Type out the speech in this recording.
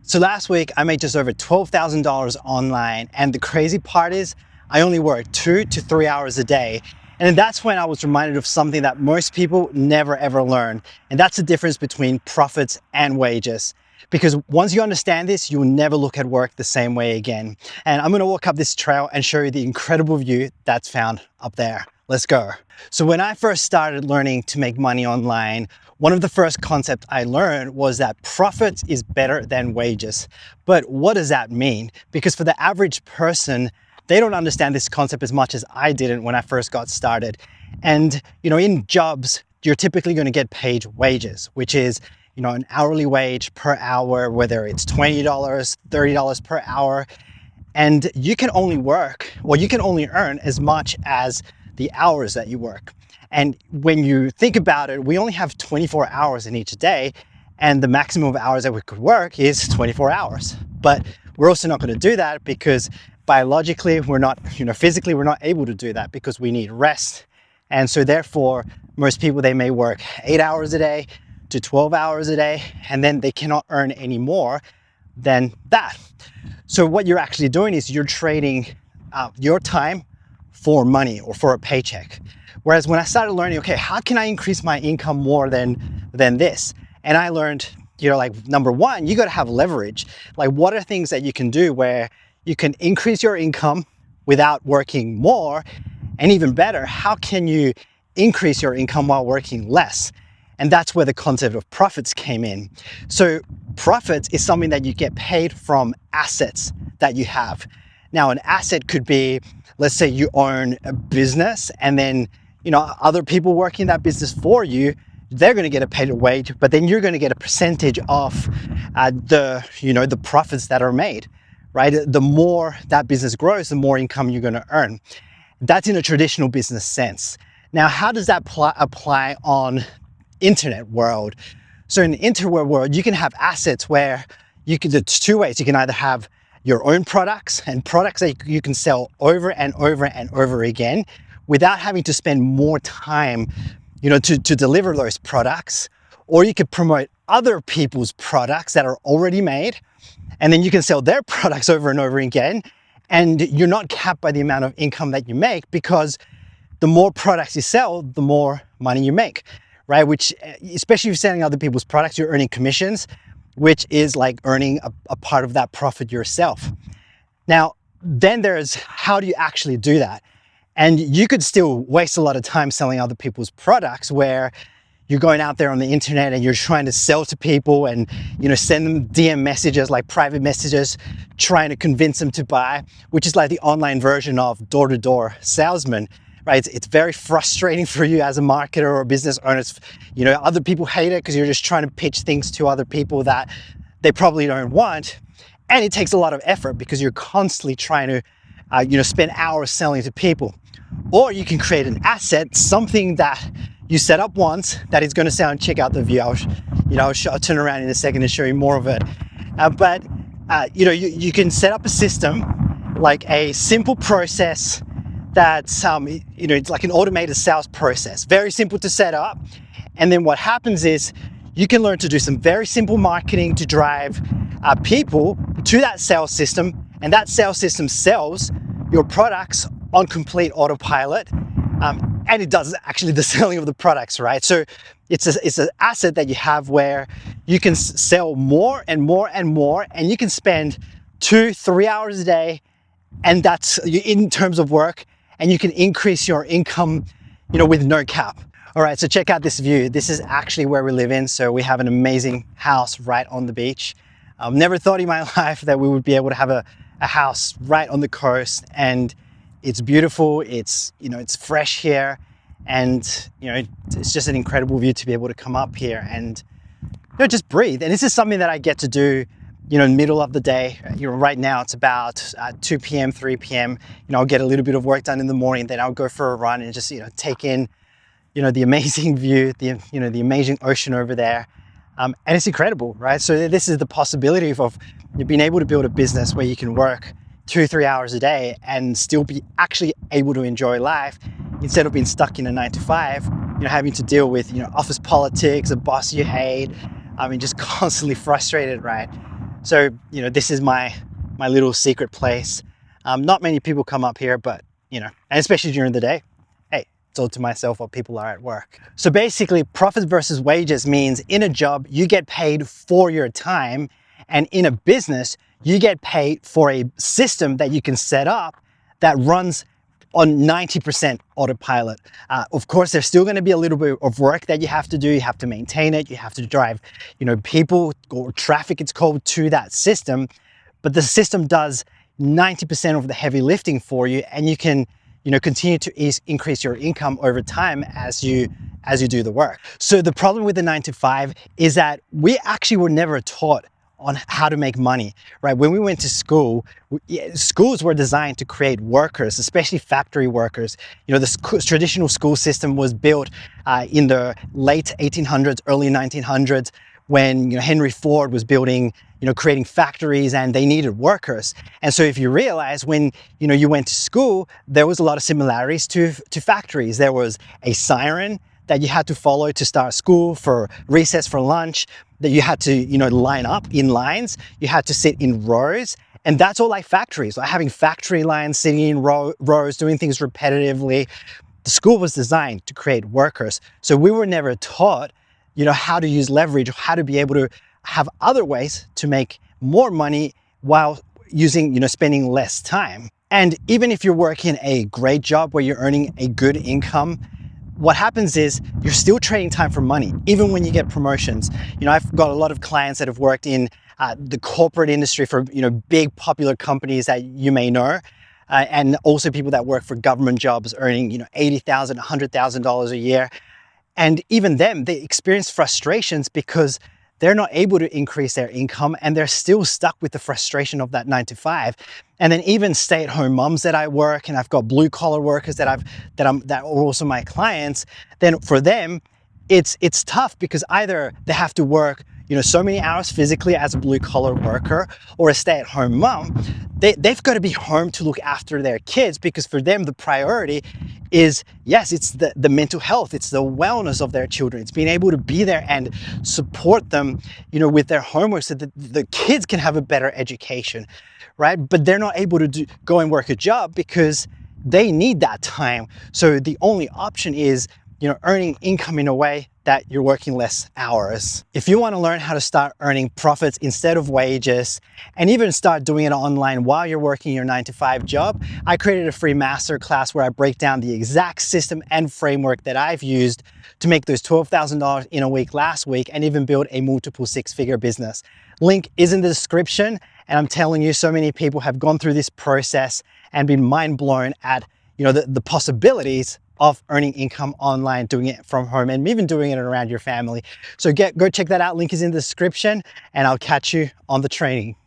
So last week I made just over $12,000 online, and the crazy part is I only work 2 to 3 hours a day. And that's when I was reminded of something that most people never ever learn. And that's the difference between profits and wages. Because once you understand this, you'll never look at work the same way again. And I'm gonna walk up this trail and show you the incredible view that's found up there. Let's go. So when I first started learning to make money online, one of the first concepts I learned was that profit is better than wages. But what does that mean? Because for the average person, they don't understand this concept as much as I didn't when I first got started. And in jobs, you're typically going to get paid wages, which is an hourly wage per hour, whether it's $20, $30 per hour. And you can only earn as much as the hours that you work. And when you think about it, we only have 24 hours in each day, and the maximum of hours that we could work is 24 hours. But we're also not going to do that because biologically we're not, physically we're not able to do that because we need rest. And so therefore, most people, they may work 8 hours a day to 12 hours a day, and then they cannot earn any more than that. So what you're actually doing is you're trading your time for money or for a paycheck. Whereas when I started learning, okay, how can I increase my income more than this? And I learned, number one, you got to have leverage. Like, what are things that you can do where you can increase your income without working more? And even better, how can you increase your income while working less? And that's where the concept of profits came in. So profits is something that you get paid from assets that you have. Now, an asset could be, let's say you own a business, and then other people working that business for you, they're going to get a paid wage, but then you're going to get a percentage of the profits that are made, right? The more that business grows, the more income you're going to earn. That's in a traditional business sense. Now, how does that apply on internet world? So in the internet world, you can have assets where there's two ways. You can either have your own products and products that you can sell over and over and over again without having to spend more time, to deliver those products. Or you could promote other people's products that are already made, and then you can sell their products over and over again. And you're not capped by the amount of income that you make, because the more products you sell, the more money you make, right? Which, especially if you're selling other people's products, you're earning commissions, which is like earning a part of that profit yourself. Now, then there's how do you actually do that? And you could still waste a lot of time selling other people's products, where you're going out there on the internet and you're trying to sell to people and send them DM messages, like private messages, trying to convince them to buy, which is like the online version of door-to-door salesman, right? It's very frustrating for you as a marketer or a business owner. Other people hate it because you're just trying to pitch things to other people that they probably don't want. And it takes a lot of effort because you're constantly trying to, spend hours selling to people. Or you can create an asset, something that you set up once that is going to sell. And check out the view. I'll turn around in a second and show you more of it. But you can set up a system, like a simple process that's it's like an automated sales process, very simple to set up. And then what happens is you can learn to do some very simple marketing to drive people to that sales system, and that sales system sells your products on complete autopilot, and it does actually the selling of the products, right? So it's an asset that you have where you can sell more and more and more, and you can spend 2-3 hours a day, and that's in terms of work, and you can increase your income, with no cap. All right, so check out this view. This is actually where we live in. So we have an amazing house right on the beach. I've never thought in my life that we would be able to have a house right on the coast, and it's beautiful. It's fresh here, and it's just an incredible view to be able to come up here and just breathe. And this is something that I get to do in the middle of the day. Right now it's about 2 p.m., 3 p.m. I'll get a little bit of work done in the morning, then I'll go for a run and just take in the amazing view, the amazing ocean over there. And it's incredible, right? So this is the possibility of being able to build a business where you can work 2-3 hours a day and still be actually able to enjoy life, instead of being stuck in a 9-to-5, having to deal with office politics, a boss you hate, just constantly frustrated, right? So, this is my little secret place. Not many people come up here, but, and especially during the day, hey, it's all to myself while people are at work. So basically, profits versus wages means in a job, you get paid for your time, and in a business, you get paid for a system that you can set up that runs on 90% autopilot. Of course, there's still going to be a little bit of work that you have to do. You have to maintain it. You have to drive, people or traffic, it's called, to that system. But the system does 90% of the heavy lifting for you, and you can, continue to increase your income over time as you do the work. So the problem with the 9 to 5 is that we actually were never taught on how to make money, right? When we went to school, schools were designed to create workers, especially factory workers. The traditional school system was built in the late 1800s, early 1900s, when Henry Ford was building, creating factories, and they needed workers. And so if you realize, when you went to school, there was a lot of similarities to factories. There was a siren that you had to follow to start school, for recess, for lunch, that you had to line up in lines. You had to sit in rows, and that's all like factories, like having factory lines, sitting in rows, doing things repetitively. The school was designed to create workers. So we were never taught how to use leverage, how to be able to have other ways to make more money while using, spending less time. And even if you're working a great job where you're earning a good income, what happens is you're still trading time for money, even when you get promotions. I've got a lot of clients that have worked in the corporate industry for, big popular companies that you may know. And also people that work for government jobs earning, $80,000, $100,000 a year. And even them, they experience frustrations because they're not able to increase their income, and they're still stuck with the frustration of that 9 to 5. And then even stay-at-home moms that I work, and I've got blue collar workers that are also my clients. Then for them, it's tough, because either they have to work so many hours physically as a blue collar worker, or a stay-at-home mom. They've got to be home to look after their kids, because for them the priority is, yes, it's the mental health, it's the wellness of their children, it's being able to be there and support them with their homework, so that the kids can have a better education, right? But they're not able to go and work a job because they need that time. So the only option is earning income in a way that you're working less hours. If you want to learn how to start earning profits instead of wages, and even start doing it online while you're working your 9 to 5 job, I created a free masterclass where I break down the exact system and framework that I've used to make those $12,000 in a week last week, and even build a multiple 6-figure business. Link is in the description, and I'm telling you, so many people have gone through this process and been mind blown at the possibilities of earning income online, doing it from home, and even doing it around your family. So go check that out. Link is in the description, and I'll catch you on the training.